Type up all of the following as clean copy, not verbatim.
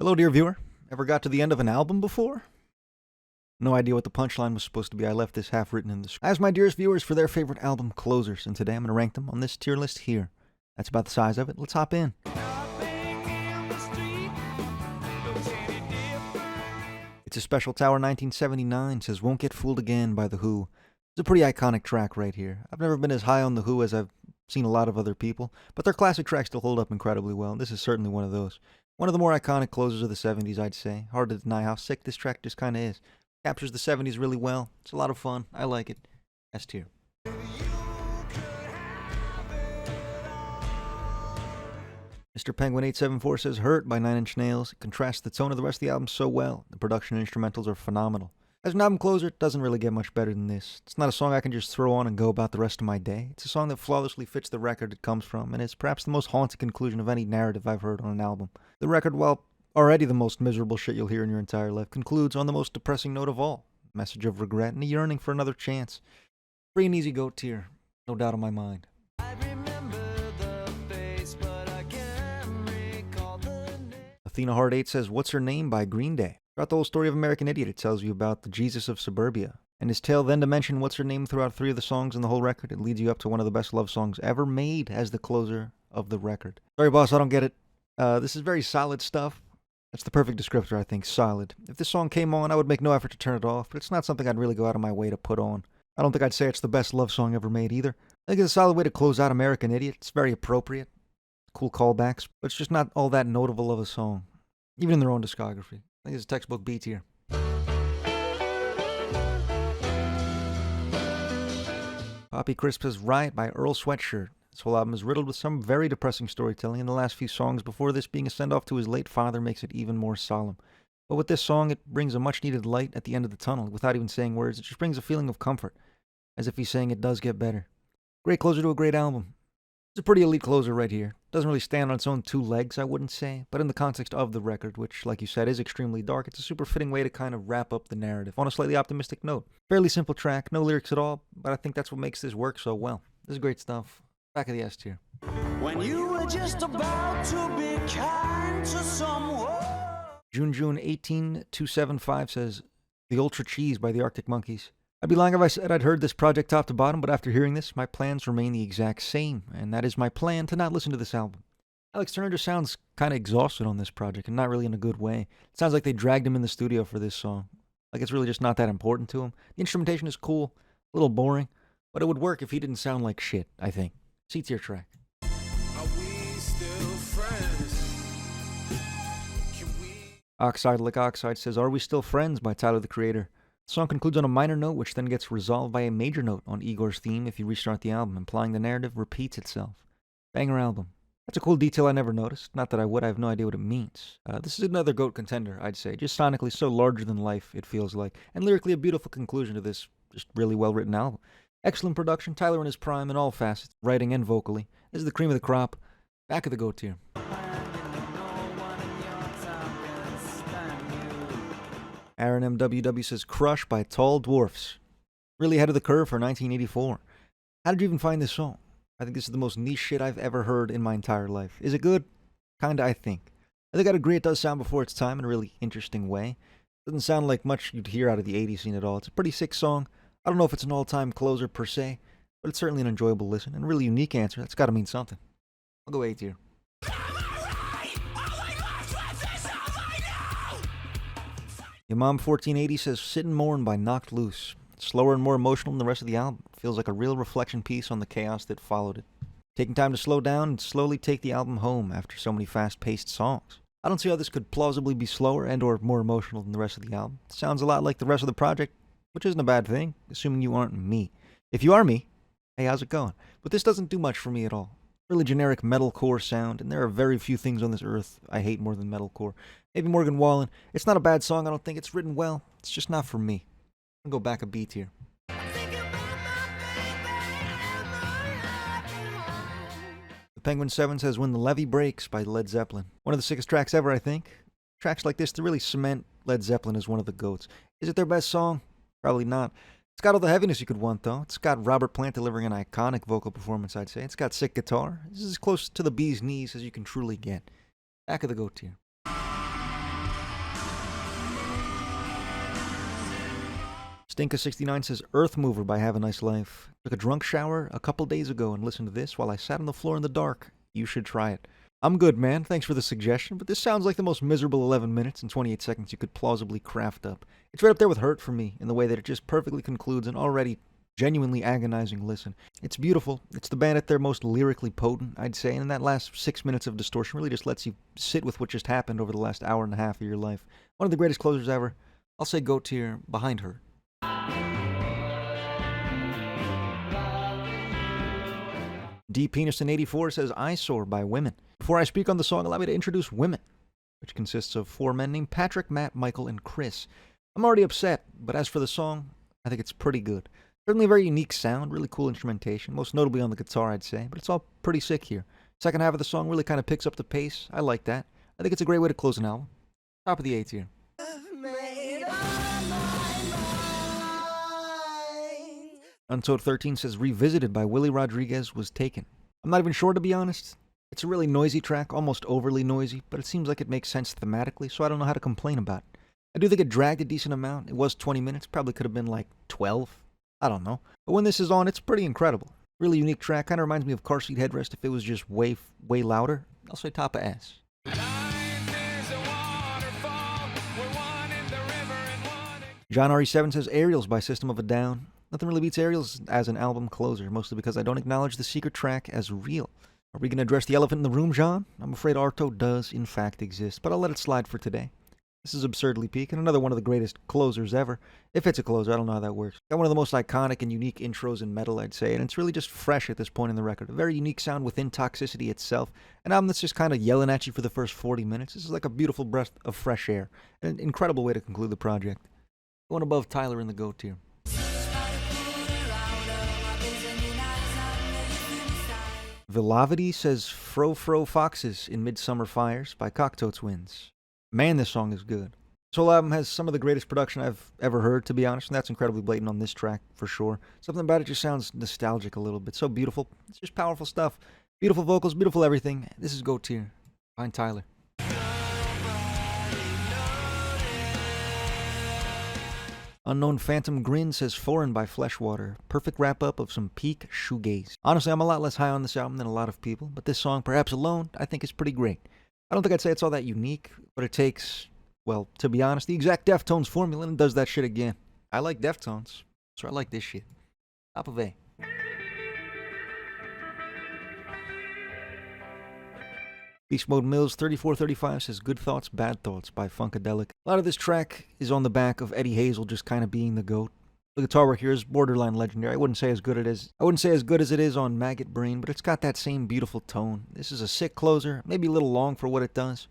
Hello, dear viewer. Ever got to the end of an album before? No idea what the punchline was supposed to be. I left this half written in the script. I asked my dearest viewers for their favorite album closers, and today I'm going to rank them on this tier list here. That's about the size of it. Let's hop in. It's a Special Tower 1979, says Won't Get Fooled Again by The Who. It's a pretty iconic track right here. I've never been as high on The Who as I've seen a lot of other people, but their classic tracks still hold up incredibly well, and this is certainly one of those. One of the more iconic closers of the 70s, I'd say. Hard to deny how sick this track just kind of is. Captures the 70s really well. It's a lot of fun. I like it. S tier. Mr. Penguin 874 says Hurt by 9 Inch Nails. It contrasts the tone of the rest of the album so well. The production and instrumentals are phenomenal. As an album closer, it doesn't really get much better than this. It's not a song I can just throw on and go about the rest of my day. It's a song that flawlessly fits the record it comes from, and is perhaps the most haunting conclusion of any narrative I've heard on an album. The record, while already the most miserable shit you'll hear in your entire life, concludes on the most depressing note of all. A message of regret and a yearning for another chance. Free and easy goat tier. No doubt in my mind. Athena Heart 8 says What's Her Name by Green Day. Throughout the whole story of American Idiot, it tells you about the Jesus of suburbia. And his tale then to mention What's Her Name throughout 3 of the songs in the whole record. It leads you up to one of the best love songs ever made as the closer of the record. Sorry, boss, I don't get it. This is very solid stuff. That's the perfect descriptor, I think. Solid. If this song came on, I would make no effort to turn it off, but it's not something I'd really go out of my way to put on. I don't think I'd say it's the best love song ever made either. I think it's a solid way to close out American Idiot. It's very appropriate. Cool callbacks, but it's just not all that notable of a song. Even in their own discography. I think it's a textbook B tier. Poppy Crisp says Riot by Earl Sweatshirt. This whole album is riddled with some very depressing storytelling, and the last few songs before this being a send-off to his late father makes it even more solemn. But with this song, it brings a much-needed light at the end of the tunnel. Without even saying words, it just brings a feeling of comfort, as if he's saying it does get better. Great closer to a great album. It's a pretty elite closer right here. Doesn't really stand on its own 2 legs, I wouldn't say, but in the context of the record, which, like you said, is extremely dark, it's a super fitting way to kind of wrap up the narrative on a slightly optimistic note. Fairly simple track, no lyrics at all, but I think that's what makes this work so well. This is great stuff. Back of the S tier. When you were just about to be kind to someone. June 18275 says The Ultra Cheese by the Arctic Monkeys. I'd be lying if I said I'd heard this project top to bottom, but after hearing this, my plans remain the exact same, and that is my plan to not listen to this album. Alex Turner just sounds kind of exhausted on this project, and not really in a good way. It sounds like they dragged him in the studio for this song. Like it's really just not that important to him. The instrumentation is cool, a little boring, but it would work if he didn't sound like shit, I think. C-tier track. Are we still friends? Oxide Like Oxide says Are We Still Friends by Tyler, the Creator. The song concludes on a minor note, which then gets resolved by a major note on Igor's theme if you restart the album, implying the narrative repeats itself. Banger album. That's a cool detail I never noticed. Not that I would, I have no idea what it means. This is another GOAT contender, I'd say. Just sonically so larger than life, it feels like. And lyrically a beautiful conclusion to this just really well-written album. Excellent production, Tyler in his prime in all facets, writing and vocally. This is the cream of the crop. Back of the GOAT tier. Aaron MWW says Crush by Tall Dwarfs. Really ahead of the curve for 1984. How did you even find this song? I think this is the most niche shit I've ever heard in my entire life. Is it good? Kinda, I think. I think I'd agree it does sound before its time in a really interesting way. Doesn't sound like much you'd hear out of the 80s scene at all. It's a pretty sick song. I don't know if it's an all-time closer per se, but it's certainly an enjoyable listen and a really unique answer. That's gotta mean something. I'll go A tier. Your Mom 1480 says Sit and Mourn by Knocked Loose. It's slower and more emotional than the rest of the album. It feels like a real reflection piece on the chaos that followed it. Taking time to slow down and slowly take the album home after so many fast-paced songs. I don't see how this could plausibly be slower and or more emotional than the rest of the album. It sounds a lot like the rest of the project, which isn't a bad thing, assuming you aren't me. If you are me, hey, how's it going? But this doesn't do much for me at all. Really generic metalcore sound, and there are very few things on this earth I hate more than metalcore. Maybe Morgan Wallen. It's not a bad song, I don't think. It's written well. It's just not for me. I'll go back a B tier. The Penguin 7 says When the Levee Breaks by Led Zeppelin. One of the sickest tracks ever, I think. Tracks like this to really cement Led Zeppelin as one of the GOATs. Is it their best song? Probably not. It's got all the heaviness you could want, though. It's got Robert Plant delivering an iconic vocal performance, I'd say. It's got sick guitar. This is as close to the bee's knees as you can truly get. Back of the GOAT tier. Stinka69 says, Earth Mover by Have a Nice Life. Took a drunk shower a couple days ago and listened to this while I sat on the floor in the dark. You should try it. I'm good, man. Thanks for the suggestion, but this sounds like the most miserable 11 minutes and 28 seconds you could plausibly craft up. It's right up there with Hurt for me, in the way that it just perfectly concludes an already genuinely agonizing listen. It's beautiful. It's the band at their most lyrically potent, I'd say, and in that last 6 minutes of distortion really just lets you sit with what just happened over the last hour and a half of your life. One of the greatest closers ever. I'll say GOAT tier behind Hurt. D. Peniston84 says, Eyesore by Women. Before I speak on the song, allow me to introduce Women, which consists of 4 men named Patrick, Matt, Michael, and Chris. I'm already upset, but as for the song, I think it's pretty good. Certainly a very unique sound, really cool instrumentation, most notably on the guitar, I'd say, but it's all pretty sick here. Second half of the song really kind of picks up the pace. I like that. I think it's a great way to close an album. Top of the A tier. Untold 13 says, Revisited by Willy Rodriguez was taken. I'm not even sure, to be honest. It's a really noisy track, almost overly noisy, but it seems like it makes sense thematically, so I don't know how to complain about it. I do think it dragged a decent amount. It was 20 minutes, probably could have been like 12. I don't know. But when this is on, it's pretty incredible. Really unique track, kind of reminds me of Car Seat Headrest if it was just way louder. I'll say top of S. John RE7 says, Aerials by System of a Down. Nothing really beats Aerials as an album closer, mostly because I don't acknowledge the secret track as real. Are we going to address the elephant in the room, John? I'm afraid Arto does, in fact, exist, but I'll let it slide for today. This is Absurdly Peak, and another one of the greatest closers ever. If it's a closer, I don't know how that works. Got one of the most iconic and unique intros in metal, I'd say, and it's really just fresh at this point in the record. A very unique sound within Toxicity itself. An album that's just kind of yelling at you for the first 40 minutes. This is like a beautiful breath of fresh air. An incredible way to conclude the project. Going above Tyler in the GOAT tier. Velavity says, Fro Foxes in Midsummer Fires by Cocteau Twins. Man, this song is good. This whole album has some of the greatest production I've ever heard, to be honest, and that's incredibly blatant on this track, for sure. Something about it just sounds nostalgic a little bit. So beautiful. It's just powerful stuff. Beautiful vocals, beautiful everything. This is GOAT tier. Behind Tyler. Unknown Phantom Grin says Foreign by Fleshwater. Perfect wrap-up of some peak shoegaze. Honestly, I'm a lot less high on this album than a lot of people, but this song, perhaps alone, I think is pretty great. I don't think I'd say it's all that unique, but it takes, well, to be honest, the exact Deftones formula and does that shit again. I like Deftones, so I like this shit. Top of A. Beast Mode Mills 3435 says Good Thoughts, Bad Thoughts by Funkadelic. A lot of this track is on the back of Eddie Hazel just kind of being the GOAT. The guitar work here is borderline legendary. I wouldn't say as good as it is on Maggot Brain, but it's got that same beautiful tone. This is a sick closer, maybe a little long for what it does,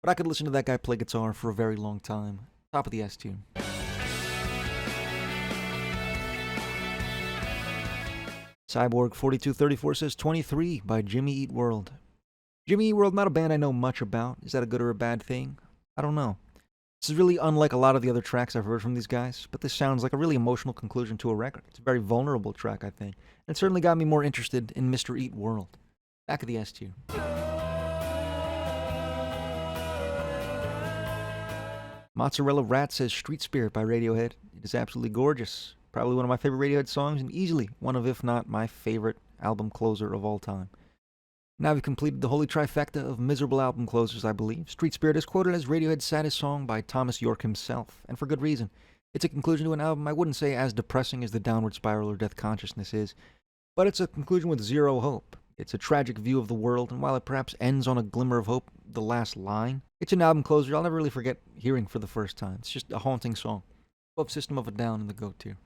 but I could listen to that guy play guitar for a very long time. Top of the S tier. Cyborg 4234 says 23 by Jimmy Eat World. Jimmy Eat World, not a band I know much about. Is that a good or a bad thing? I don't know. This is really unlike a lot of the other tracks I've heard from these guys, but this sounds like a really emotional conclusion to a record. It's a very vulnerable track, I think. And it certainly got me more interested in Mr. Eat World. Back of the S tier. Mozzarella Rat says Street Spirit by Radiohead. It is absolutely gorgeous. Probably one of my favorite Radiohead songs, and easily one of, if not, my favorite album closer of all time. Now we've completed the holy trifecta of miserable album closers, I believe. Street Spirit is quoted as Radiohead's saddest song by Thomas York himself, and for good reason. It's a conclusion to an album I wouldn't say as depressing as the Downward Spiral or Death Consciousness is, but it's a conclusion with zero hope. It's a tragic view of the world, and while it perhaps ends on a glimmer of hope, the last line, it's an album closer I'll never really forget hearing for the first time. It's just a haunting song. Above System of a Down in the GOAT tier.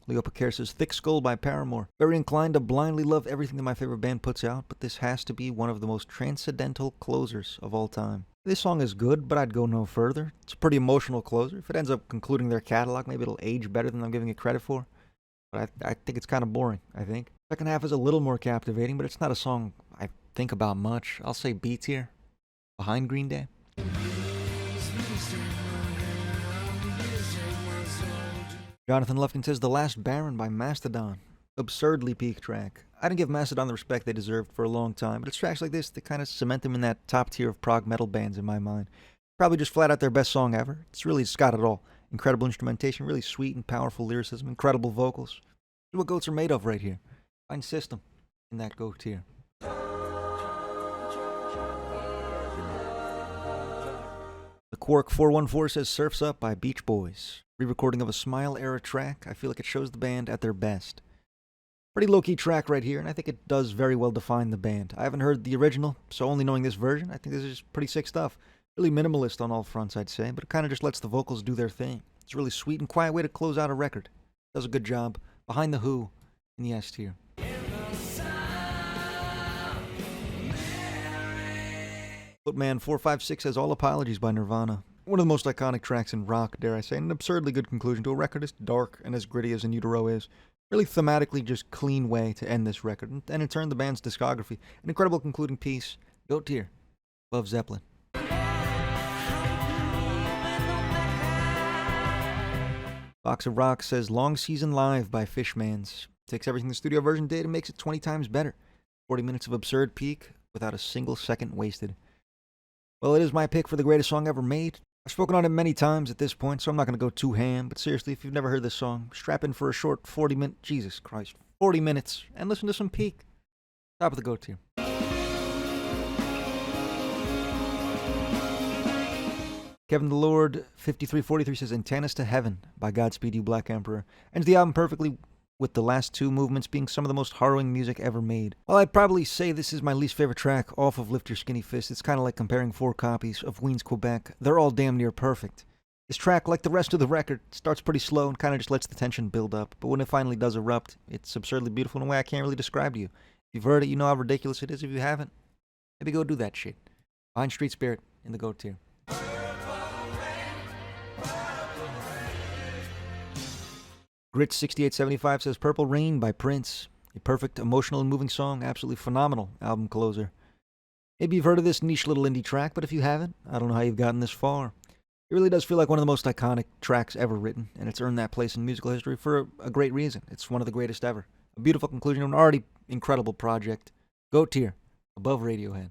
Leo Paquer says, Thick Skull by Paramore. Very inclined to blindly love everything that my favorite band puts out, but this has to be one of the most transcendental closers of all time. This song is good, but I'd go no further. It's a pretty emotional closer. If it ends up concluding their catalog, maybe it'll age better than I'm giving it credit for. But I think it's kind of boring, I think. Second half is a little more captivating, but it's not a song I think about much. I'll say B tier. Behind Green Day. Jonathan Lufkin says The Last Baron by Mastodon. Absurdly peak track. I didn't give Mastodon the respect they deserved for a long time, but it's tracks like this that kind of cement them in that top tier of prog metal bands in my mind. Probably just flat out their best song ever. It's got it all. Incredible instrumentation, really sweet and powerful lyricism, incredible vocals. This is what goats are made of right here. Find system in that goat tier. The Quark 414 says Surf's Up by Beach Boys. Re-recording of a Smile era track. I feel like it shows the band at their best. Pretty low-key track right here, and I think it does very well define the band. I haven't heard the original, so only knowing this version, I think this is pretty sick stuff. Really minimalist on all fronts, I'd say, but it kind of just lets the vocals do their thing. It's a really sweet and quiet way to close out a record. Does a good job. Behind the Who in the S tier. Footman456 says All Apologies by Nirvana. One of the most iconic tracks in rock, dare I say, and an absurdly good conclusion to a record as dark and as gritty as In Utero is. Really thematically just clean way to end this record, and in turn the band's discography. An incredible concluding piece. Goat tier. Above Zeppelin. Box of Rocks says Long Season Live by Fishmans. Takes everything the studio version did and makes it 20 times better. 40 minutes of absurd peak without a single second wasted. Well, it is my pick for the greatest song ever made. I've spoken on it many times at this point, so I'm not going to go too ham, but seriously, if you've never heard this song, strap in for a short 40 minutes, and listen to some Peak. Top of the goat tier. Kevin the Lord 5343 says Antennas to Heaven by Godspeed You Black Emperor. Ends the album perfectly with the last two movements being some of the most harrowing music ever made. While I'd probably say this is my least favorite track off of Lift Your Skinny Fist, it's kind of like comparing 4 copies of Ween's Quebec. They're all damn near perfect. This track, like the rest of the record, starts pretty slow and kind of just lets the tension build up, but when it finally does erupt, it's absurdly beautiful in a way I can't really describe to you. If you've heard it, you know how ridiculous it is. If you haven't, maybe go do that shit. Behind Street Spirit in the goat tier. Grit6875 says Purple Rain by Prince. A perfect, emotional, and moving song. Absolutely phenomenal album closer. Maybe you've heard of this niche little indie track, but if you haven't, I don't know how you've gotten this far. It really does feel like one of the most iconic tracks ever written, and it's earned that place in musical history for a great reason. It's one of the greatest ever. A beautiful conclusion to an already incredible project. Goat tier. Above Radiohead.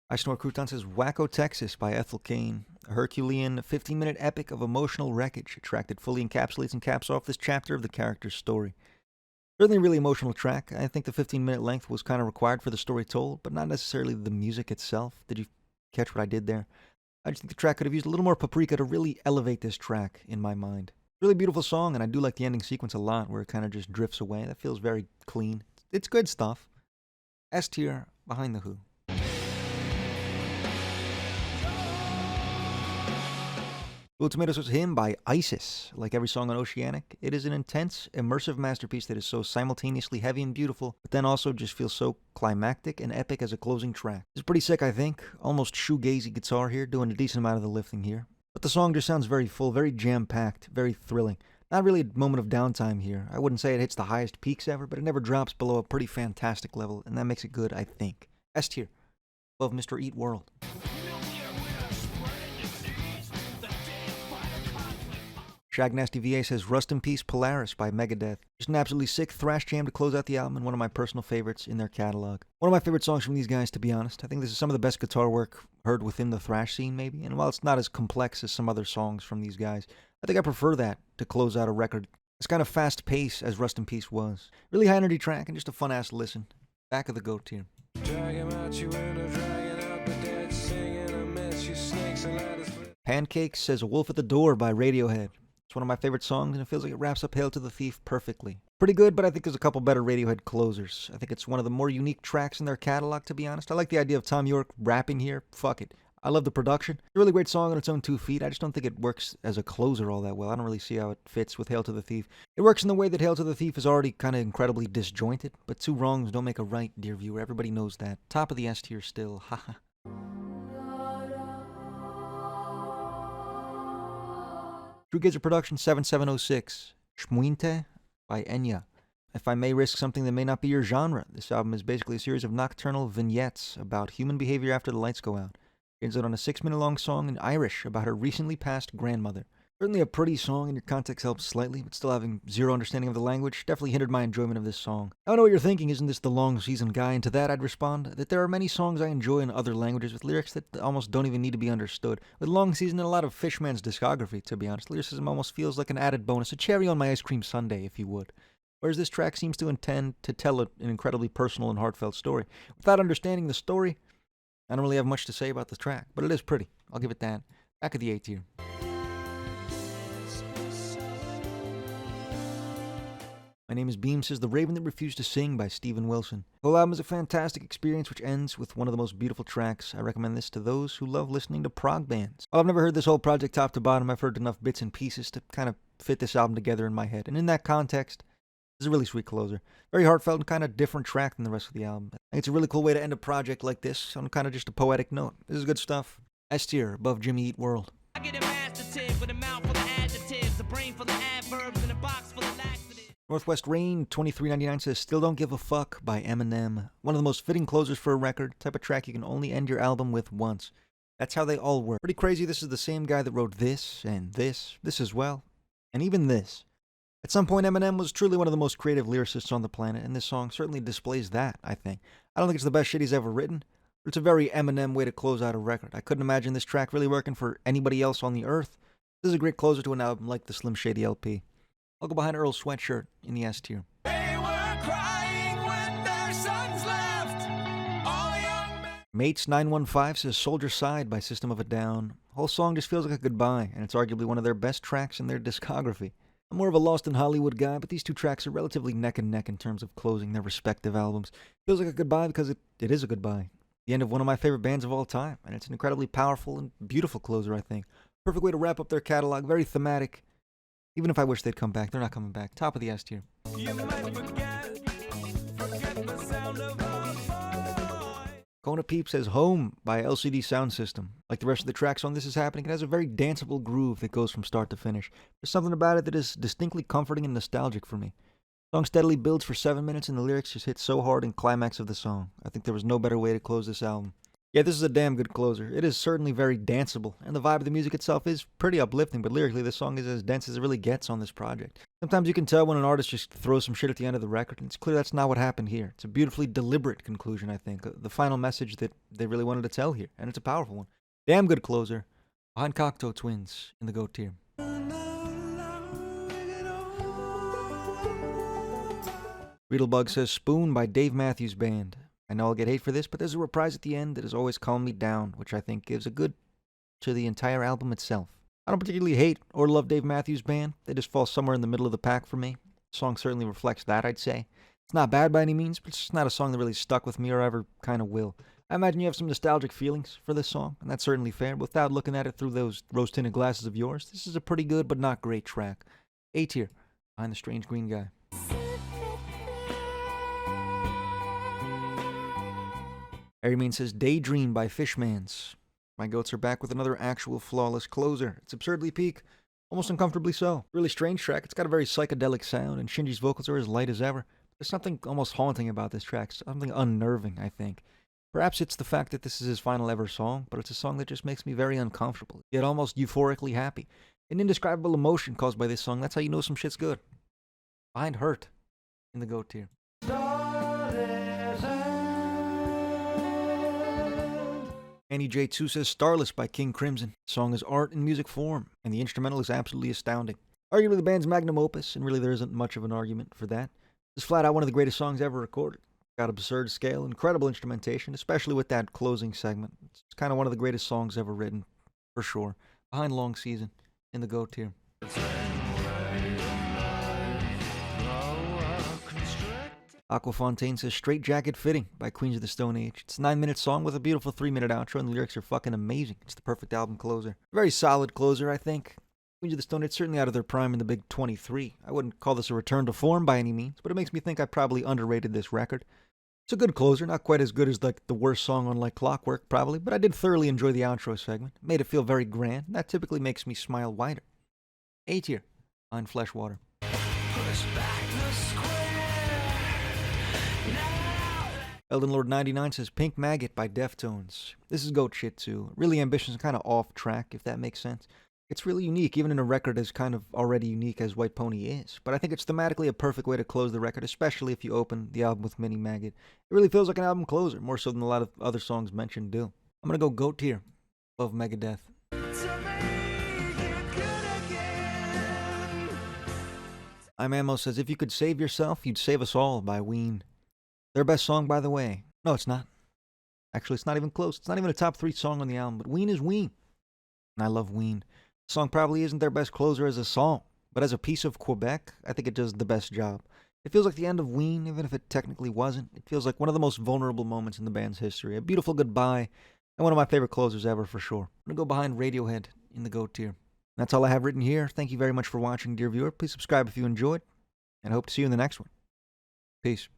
I Snore Crouton says Wacko Texas by Ethel Cain. A Herculean 15-minute epic of emotional wreckage. A track that fully encapsulates and caps off this chapter of the character's story. Certainly a really emotional track. I think the 15-minute length was kind of required for the story told, but not necessarily the music itself. Did you catch what I did there? I just think the track could have used a little more paprika to really elevate this track in my mind. Really beautiful song, and I do like the ending sequence a lot where it kind of just drifts away. That feels very clean. It's good stuff. S tier, Behind the Who. Blue Tomatoes was Him by Isis. Like every song on Oceanic, it is an intense, immersive masterpiece that is so simultaneously heavy and beautiful, but then also just feels so climactic and epic as a closing track. It's pretty sick, I think. Almost shoegazy guitar here, doing a decent amount of the lifting here. But the song just sounds very full, very jam-packed, very thrilling. Not really a moment of downtime here. I wouldn't say it hits the highest peaks ever, but it never drops below a pretty fantastic level, and that makes it good, I think. S tier. Above Mr. Eat World. Shag Nasty VA says Rust in Peace Polaris by Megadeth. Just an absolutely sick thrash jam to close out the album and one of my personal favorites in their catalog. One of my favorite songs from these guys, to be honest. I think this is some of the best guitar work heard within the thrash scene, maybe. And while it's not as complex as some other songs from these guys, I think I prefer that to close out a record. It's kind of fast pace as Rust in Peace was. Really high energy track and just a fun ass listen. Back of the goat tier. Pancakes says A Wolf at the Door by Radiohead. It's one of my favorite songs, and it feels like it wraps up Hail to the Thief perfectly. Pretty good, but I think there's a couple better Radiohead closers. I think it's one of the more unique tracks in their catalog, to be honest. I like the idea of Tom York rapping here. Fuck it. I love the production. It's a really great song on its own 2 feet. I just don't think it works as a closer all that well. I don't really see how it fits with Hail to the Thief. It works in the way that Hail to the Thief is already kind of incredibly disjointed, but 2 wrongs don't make a right, dear viewer. Everybody knows that. Top of the S tier still. Haha. True Gazer Production 7706. Shmuinte by Enya. If I may risk something that may not be your genre, this album is basically a series of nocturnal vignettes about human behavior after the lights go out. It ends out on a 6-minute long song in Irish about her recently passed grandmother. Certainly a pretty song, and your context helps slightly, but still having zero understanding of the language definitely hindered my enjoyment of this song. I know what you're thinking, isn't this the long season guy? And to that I'd respond that there are many songs I enjoy in other languages with lyrics that almost don't even need to be understood. With long season and a lot of Fishmans discography, to be honest, lyricism almost feels like an added bonus, a cherry on my ice cream sundae, if you would. Whereas this track seems to intend to tell an incredibly personal and heartfelt story. Without understanding the story, I don't really have much to say about the track, but it is pretty. I'll give it that. Back of the A tier. My Name is Beam says The Raven That Refused to Sing by Steven Wilson. The whole album is a fantastic experience which ends with one of the most beautiful tracks. I recommend this to those who love listening to prog bands. While I've never heard this whole project top to bottom, I've heard enough bits and pieces to kind of fit this album together in my head. And in that context, it's a really sweet closer. Very heartfelt and kind of different track than the rest of the album. I think it's a really cool way to end a project like this on kind of just a poetic note. This is good stuff. S tier, above Jimmy Eat World. I get a master tip with a mouth full of adjectives, a brain full of adverbs, and a box full of laxatives. Northwest Rain 2399 says Still Don't Give a Fuck by Eminem. One of the most fitting closers for a record, type of track you can only end your album with once. That's how they all work. Pretty crazy this is the same guy that wrote this and this as well, and even this. At some point Eminem was truly one of the most creative lyricists on the planet, and this song certainly displays that, I think. I don't think it's the best shit he's ever written, but it's a very Eminem way to close out a record. I couldn't imagine this track really working for anybody else on the earth. This is a great closer to an album like the Slim Shady LP. I'll go behind Earl's Sweatshirt in the S tier. They were crying when their sons left. All young men. Mates 915 says Soldier Side by System of a Down. The whole song just feels like a goodbye, and it's arguably one of their best tracks in their discography. I'm more of a Lost in Hollywood guy, but these two tracks are relatively neck and neck in terms of closing their respective albums. Feels like a goodbye because it is a goodbye. The end of one of my favorite bands of all time, and it's an incredibly powerful and beautiful closer, I think. Perfect way to wrap up their catalog, very thematic. Even if I wish they'd come back, they're not coming back. Top of the S tier. You might forget the sound of our voice. Kona Peep says Home by LCD Sound System. Like the rest of the tracks on This Is Happening, it has a very danceable groove that goes from start to finish. There's something about it that is distinctly comforting and nostalgic for me. The song steadily builds for 7 minutes and the lyrics just hit so hard in climax of the song. I think there was no better way to close this album. Yeah, this is a damn good closer. It is certainly very danceable, and the vibe of the music itself is pretty uplifting, but lyrically this song is as dense as it really gets on this project. Sometimes you can tell when an artist just throws some shit at the end of the record, and it's clear that's not what happened here. It's a beautifully deliberate conclusion, I think, the final message that they really wanted to tell here, and it's a powerful one. Damn good closer. Behind Cocteau Twins in the GOAT tier. Riddlebug says Spoon by Dave Matthews Band. I know I'll get hate for this, but there's a reprise at the end that has always calmed me down, which I think gives a good to the entire album itself. I don't particularly hate or love Dave Matthews Band. They just fall somewhere in the middle of the pack for me. The song certainly reflects that, I'd say. It's not bad by any means, but it's just not a song that really stuck with me or ever kind of will. I imagine you have some nostalgic feelings for this song, and that's certainly fair, but without looking at it through those rose-tinted glasses of yours, this is a pretty good but not great track. A tier, Behind the Strange Green Guy. Harry says Daydream by Fishmans. My goats are back with another actual flawless closer. It's absurdly peak, almost uncomfortably so. Really strange track. It's got a very psychedelic sound, and Shinji's vocals are as light as ever. There's something almost haunting about this track, something unnerving, I think. Perhaps it's the fact that this is his final ever song, but it's a song that just makes me very uncomfortable, yet almost euphorically happy. An indescribable emotion caused by this song, that's how you know some shit's good. Behind Hurt in the GOAT tier. Annie J2 says Starless by King Crimson. The song is art in music form, and the instrumental is absolutely astounding. Arguably the band's magnum opus, and really there isn't much of an argument for that. It's flat out one of the greatest songs ever recorded. Got absurd scale, incredible instrumentation, especially with that closing segment. It's kind of one of the greatest songs ever written, for sure. Behind Long Season in the GOAT tier. Aquafontaine says Straight Jacket Fitting by Queens of the Stone Age. It's a 9-minute song with a beautiful 3-minute outro, and the lyrics are fucking amazing. It's the perfect album closer. Very solid closer, I think. Queens of the Stone Age certainly out of their prime in the big 23. I wouldn't call this a return to form by any means, but it makes me think I probably underrated this record. It's a good closer, not quite as good as like the worst song on Like Clockwork probably, but I did thoroughly enjoy the outro segment. It made it feel very grand, and that typically makes me smile wider. A tier, on Fleshwater. Elden Lord 99 says Pink Maggot by Deftones. This is goat shit too. Really ambitious and kind of off track, if that makes sense. It's really unique, even in a record as kind of already unique as White Pony is. But I think it's thematically a perfect way to close the record, especially if you open the album with Mini Maggot. It really feels like an album closer, more so than a lot of other songs mentioned do. I'm gonna go GOAT tier of Megadeth. I'm Ammo says, if you could save yourself, you'd save us all by Ween. Their best song, by the way. No, it's not. Actually, it's not even close. It's not even a top 3 song on the album, but Ween is Ween. And I love Ween. The song probably isn't their best closer as a song, but as a piece of Quebec, I think it does the best job. It feels like the end of Ween, even if it technically wasn't. It feels like one of the most vulnerable moments in the band's history. A beautiful goodbye, and one of my favorite closers ever for sure. I'm going to go behind Radiohead in the GOAT tier. That's all I have written here. Thank you very much for watching, dear viewer. Please subscribe if you enjoyed, and I hope to see you in the next one. Peace.